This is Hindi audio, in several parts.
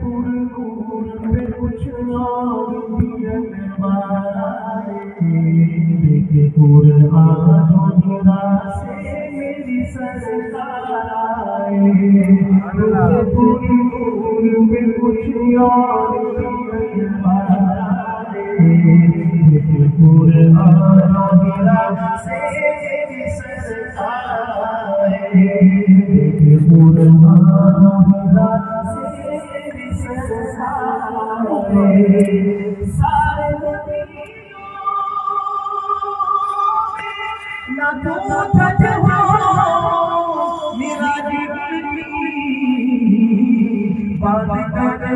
पुरनूर पे कुछ और भी अनवारे, देखे कुरान हिरा से मेरी सरकार आए। पुरनूर पे कुछ और भी अनवारे, देखे कुरान हिरा से मेरी सरकार आए। देखे कुरान सारे ना तो थक हो मेरा बात कर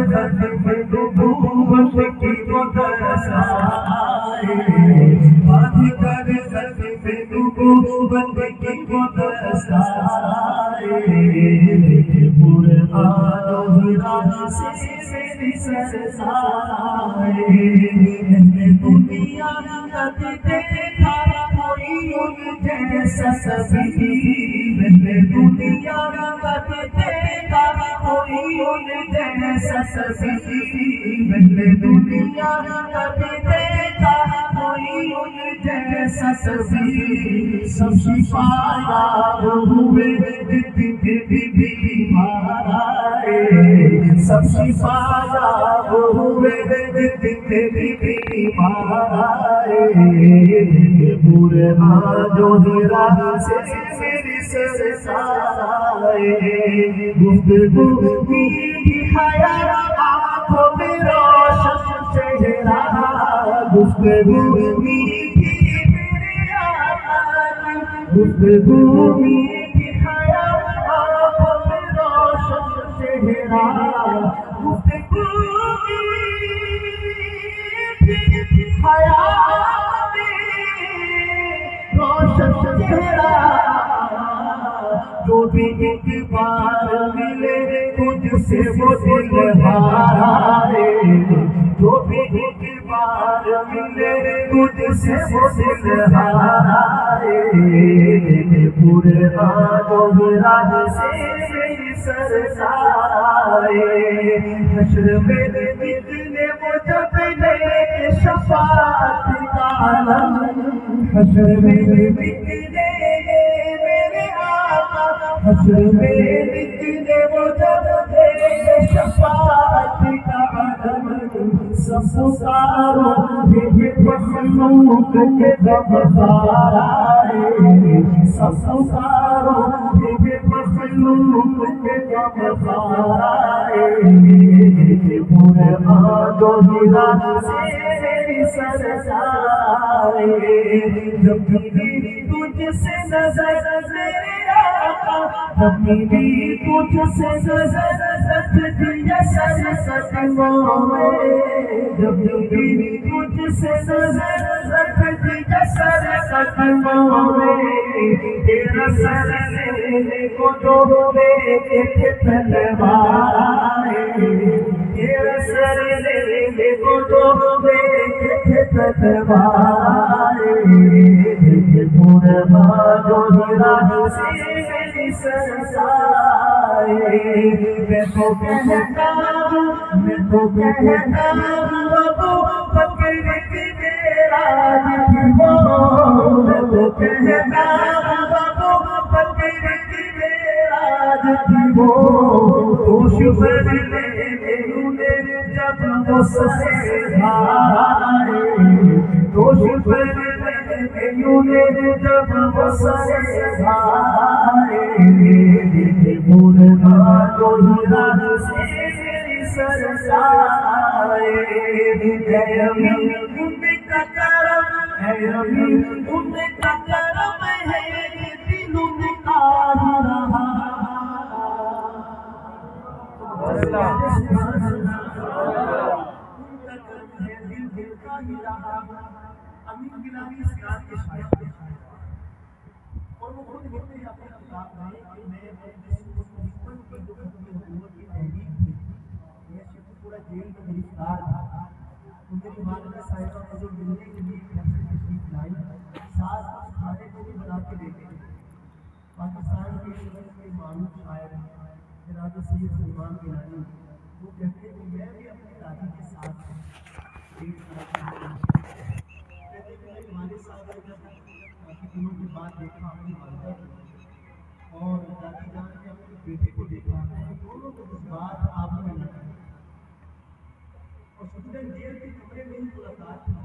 में डूबत की बरसाए, बात कर में डूबत की बरसाए। पुरआन हिरा से मेरी सरसाए, दुनिया कभी देखा कोई उन जैसा सभी, मैंने दुनिया कभी देखा कोई उन जैसा सभी, मैंने दुनिया कभी देखा कोई उन जैसा सभी। सब शिफाया हुए जितने भी बीमार आए, सब शिफाया हुए जितने भी बीमार आए। पुरआन हिरा से मेरी सरसार आए, गुफ्तगू मीठी हया आँखों में रोशन चेहरा, गुफ्तगू मीठी मेरे आका, गुफ्तगू मीठी हया आँखों में रोशन चेहरा, गुफ्तगू मीठी हया रोशन चेहरा। जो भी एक बार मिले तुझसे वो दिल हारे, जो भी एक बार मिले तुझसे वो दिल हारे। पुरआन हिरा से मेरी सरसार आए, हश्र में जितने वो जब लेके शफाअत का आलम, हश्र में जितने मेरे आका, हश्र में जितने वो जब लेके शफाअत का आलम। सब पुकारो ये मखलूक के गमखार आए, सब पुकारो ये मखलूक के गमखार आए। पुरआन हिरा से मेरी सरसार आए, जब भी तुझसे नजर मेरे आका, जब भी तुझसे नजर सजदिया सर सजदों में, जब भी तुझसे नजर सजदिया सर सजदों में। तेरा सर लेने को जो लेके तलवार आए, तेरा सर लेने को जो लेके तलवार आए। पुरआन हिरा से मेरी सरसार आए, मैं तो कहता हूँ, मैं तो कहता हूँ अबू बकर की मेराज थी वो, मैं तो कहता हूँ अबू बकर की मेराज थी वो। होश बदले उन्हें जब वो ससे आए, होश बदले उन्हें जब वो ससे आए। पुरआन हिरा से मेरी सरसार आए, है अमीन उनका करम, है अमीन उनका करम है, ये दिलों में आ रहा। अमीन गिलानी इस रात के शायर, और वो खुद लिखते हैं अपनी किताब में कि मैं दुश्मन की जो हुकूमत की तहरीक थी, मैं शेखपुरा जेल में गिरफ्तार था, तो मेरी वालिदा साहिबा मुझे मिलने के लिए घर से तशरीफ लाई, साथ कुछ खाने को भी बना के दे गई। पाकिस्तान के मारूफ शायर जनाब सैयद सलमान गिलानी वो कहते हैं कि मैं भी अपनी दादी के साथ कहते कि मेरे वालिद साहब ने जब काफ़ी दिनों के बाद देखा अपनी वालिदा को और दादी जान ने अपने बेटे को देखा, दोनों को जज्बात आंखों में लगा और स्टूडेंट जेल के कमरे में ही मुलाकात हुई।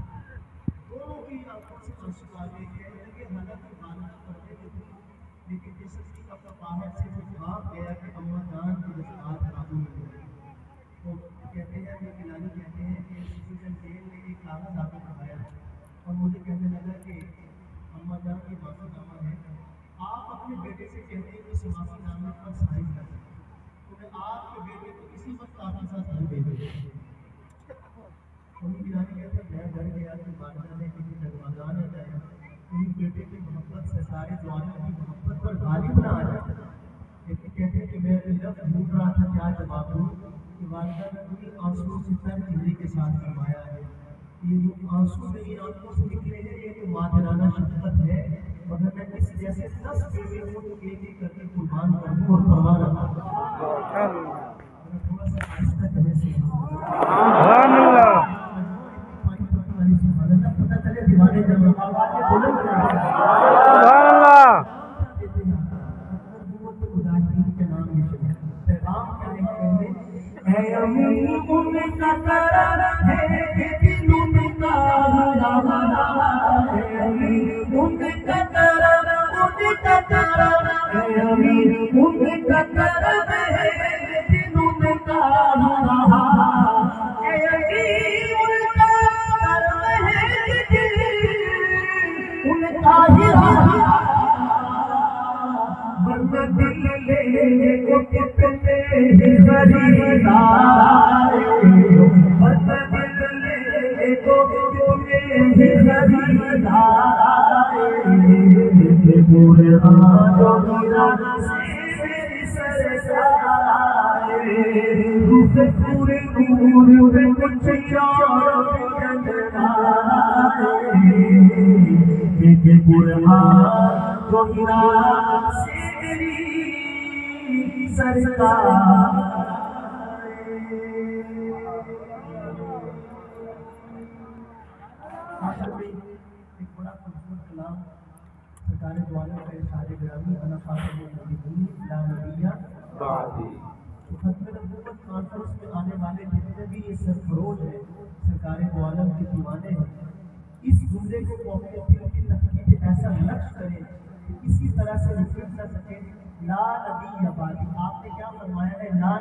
दोनों की आंखों से आंसू आ गए। कहने लगे हालांकि वालिदा पढ़ने में थी, लेकिन जिसकी कपड़ाहट से वो भाग गया कि अम्मा जान के जज्बात काबू में हो गए। तो कहते हैं कि गिलानी कहते हैं कि स्टूडेंट जेल ने एक कागज आगे पढ़ाया और मुझे कहने लगा कि अम्मा जान की माफीनामा है, आप अपने बेटे से कहते हैं कि इस माफीनामे पर साइन कर दें, तो मैं आपके बेटे को इसी वक्त आपके साथ घर भेज दूँगा। उन्हीं गिलानी कहते हैं मैं डर गया कि वालिदा ने किसी डगमगा न जाए, कहीं बेटे की मोहब्बत सरकारे दो आलम की मोहब्बत पर गालिब ना आ जाए। लेकिन कहते हैं कि मैं लफ्ज़ ढूंढ रहा था क्या जवाब दूँ कि वालिदा ने उन्हीं आंसुओं से तर दिली के साथ फरमाया है, ये जो आंसू मेरी आंखों से निकले हैं ये तो मादराना शफ़क़त है, मगर मैं इस जैसे 10 बेटे को तो एक एक करके कुर्बान कर दूँ और परवाह ना करूँ। थोड़ा सा आहिस्ता कहने से पता चले दीवाने जब आवाज़ें बुलंद के नाम ये पैगाम क्या है कहने है अमीर उनका तारा है कि दिलों में तारा है अमीर उनका तारा है अमीर उनका तारा है दिलों में तारा है अमीर उनका तारा है उनका ही वरना दिल लेने को कितने खरीदार वरना दिल लेने को कितने खरीदार पूरे हाथों मेरा मेरी सरकार पूरे नूर में कुछ चार पूरे हाथों मेरा सरकार। आखिर में एक बड़ा खूबसूरत कलाम सरकार दो आलम का इरशाद गिरामी अना खातिमुन नबिय्यीन ला नबिय्या बादी। तो खत्म नबूवत कॉन्फ्रेंस में आने वाले जितने भी ये सरफरोश हैं सरकार दो आलम के दीवाने हैं, इस जुमले को कौम की तहकीक पे ऐसा लक्ष्य करें कि किसी तरह से रुक न सके ला नबी या बादी। आपने क्या फरमाया है ला